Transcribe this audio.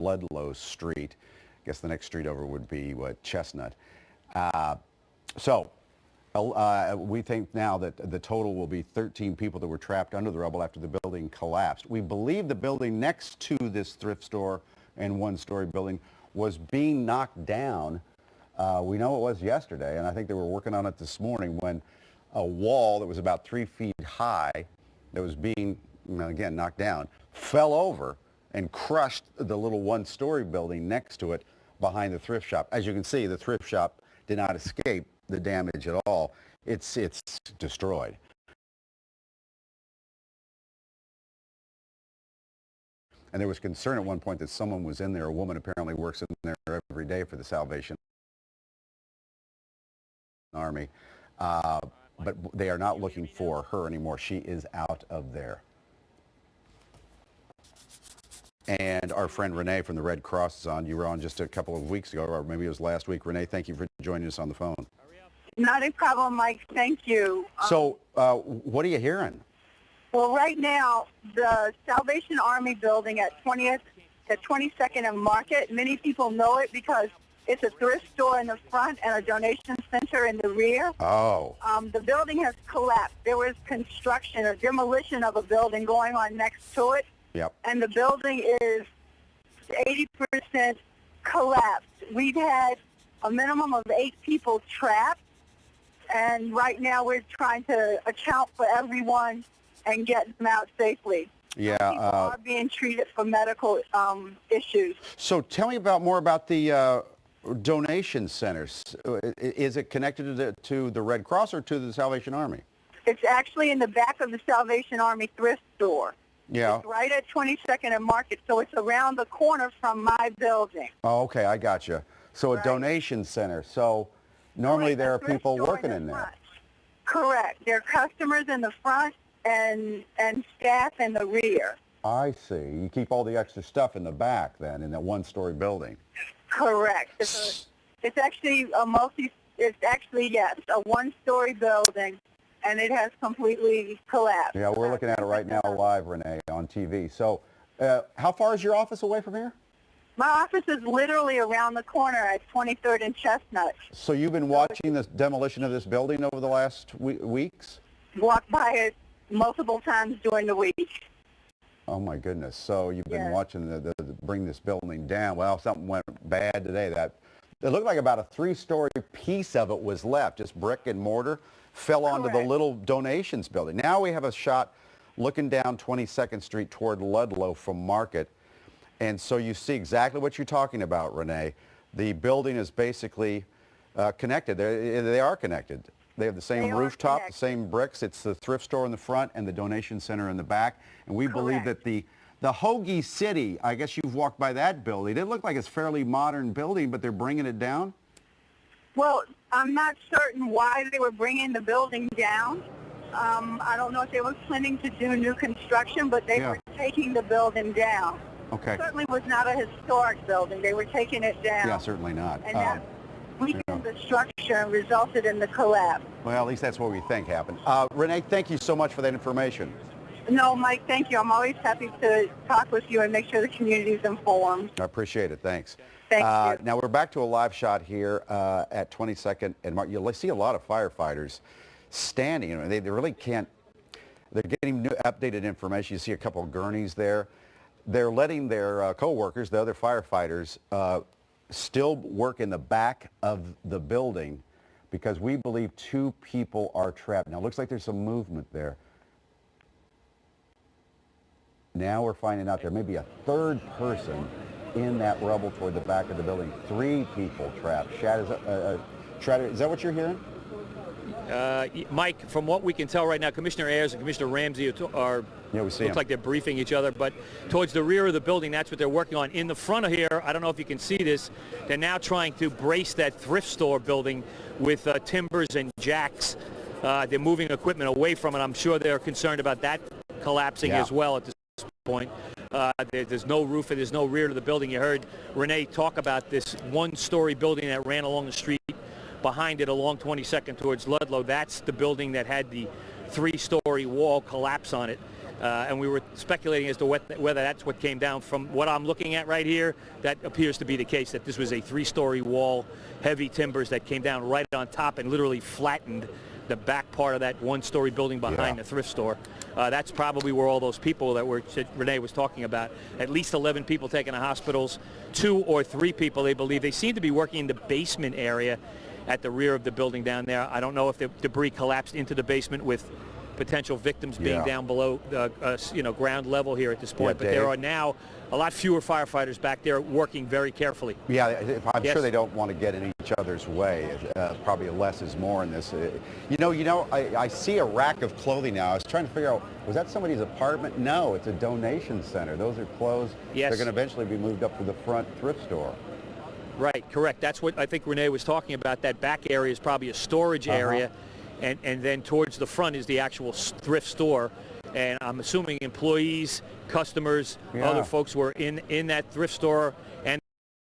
Ludlow Street. I guess the next street over would be, what, Chestnut. We think now that the total will be 13 people that were trapped under the rubble after the building collapsed. We believe the building next to this thrift store and one-story building was being knocked down. We know it was yesterday, and I think they were working on it this morning when a wall that was about 3 feet high that was being, again, knocked down, fell over and crushed the little one-story building next to it behind the thrift shop. As you can see, the thrift shop did not escape the damage at all. It's destroyed. And there was concern at one point that someone was in there. A woman apparently works in there every day for the Salvation Army. But they are not looking for her anymore. She is out of there. And our friend Renee from the Red Cross is on. You were on just a couple of weeks ago, or maybe it was last week. Renee, thank you for joining us on the phone. Not a problem, Mike. Thank you. So what are you hearing? Well, right now, the Salvation Army building at 20th to 22nd and Market, many people know it because it's a thrift store in the front and a donation center in the rear. Oh. The building has collapsed. There was construction or demolition of a building going on next to it. Yep. And the building is 80% collapsed. We've had a minimum of 8 people trapped, and right now we're trying to account for everyone and get them out safely. Yeah. People are being treated for medical issues. So tell me more about the donation centers. Is it connected to the Red Cross or to the Salvation Army? It's actually in the back of the Salvation Army thrift store. Yeah. It's right at 22nd and Market, so it's around the corner from my building. Oh, okay, I got you. So a donation center. So normally there are people working in there. Front. Correct. There are customers in the front and staff in the rear. I see. You keep all the extra stuff in the back then in that one-story building. Correct. It's actually yes, a one-story building, and it has completely collapsed. Yeah, we're looking at it right now live, Renee, on TV. So how far is your office away from here? My office is literally around the corner at 23rd and Chestnut. So you've been watching the demolition of this building over the last weeks? Walked by it multiple times during the week. Oh, my goodness. So you've been watching the bring this building down. Well, something went bad today. It looked like about a 3-story piece of it was left, just brick and mortar, fell onto the little donations building. Now we have a shot looking down 22nd Street toward Ludlow from Market. And so you see exactly what you're talking about, Renee. The building is basically connected. They are connected. They have the same rooftop, the same bricks. It's the thrift store in the front and the donation center in the back. And we believe that the Hoagie City, I guess you've walked by that building. It looked like it's a fairly modern building, but they're bringing it down? Well, I'm not certain why they were bringing the building down. I don't know if they were planning to do new construction, but they were taking the building down. Okay. It certainly was not a historic building. They were taking it down. Yeah, certainly not. And that weakened the structure and resulted in the collapse. Well, at least that's what we think happened. Renee, thank you so much for that information. No, Mike, thank you. I'm always happy to talk with you and make sure the community is informed. I appreciate it. Thanks. Thank you. Now we're back to a live shot here at 22nd and Market. You'll see a lot of firefighters standing. They really can't. They're getting new updated information. You see a couple of gurneys there. They're letting their co-workers, the other firefighters, still work in the back of the building because we believe 2 people are trapped. Now, it looks like there's some movement there. Now we're finding out there may be a 3rd person in that rubble toward the back of the building. 3 people trapped. Shad, is that what you're hearing? Mike, from what we can tell right now, Commissioner Ayers and Commissioner Ramsey are looks like they're briefing each other, but towards the rear of the building, that's what they're working on. In the front of here, I don't know if you can see this, they're now trying to brace that thrift store building with timbers and jacks. They're moving equipment away from it. I'm sure they're concerned about that collapsing as well at this point. There's no roof and there's no rear to the building. You heard Renee talk about this 1-story building that ran along the street behind it along 22nd towards Ludlow. That's the building that had the 3-story wall collapse on it. and we were speculating as to whether that's what came down. From what I'm looking at right here, that appears to be the case, that this was a 3-story wall, heavy timbers that came down right on top and literally flattened the back part of that 1-story building behind the thrift store. That's probably where all those people that Renee was talking about, at least 11 people taken to hospitals, 2 or 3 people, they believe. They seem to be working in the basement area at the rear of the building down there. I don't know if the debris collapsed into the basement with potential victims being down below ground level here at this point. But there are now a lot fewer firefighters back there working very carefully. Yeah, I'm sure they don't want to get in each other's way. Probably less is more in this. I see a rack of clothing now. I was trying to figure out, was that somebody's apartment? No, it's a donation center. Those are clothes. Yes. They're going to eventually be moved up to the front thrift store. Right, correct. That's what I think Renee was talking about. That back area is probably a storage area, and then towards the front is the actual thrift store. And I'm assuming employees, customers, other folks were in that thrift store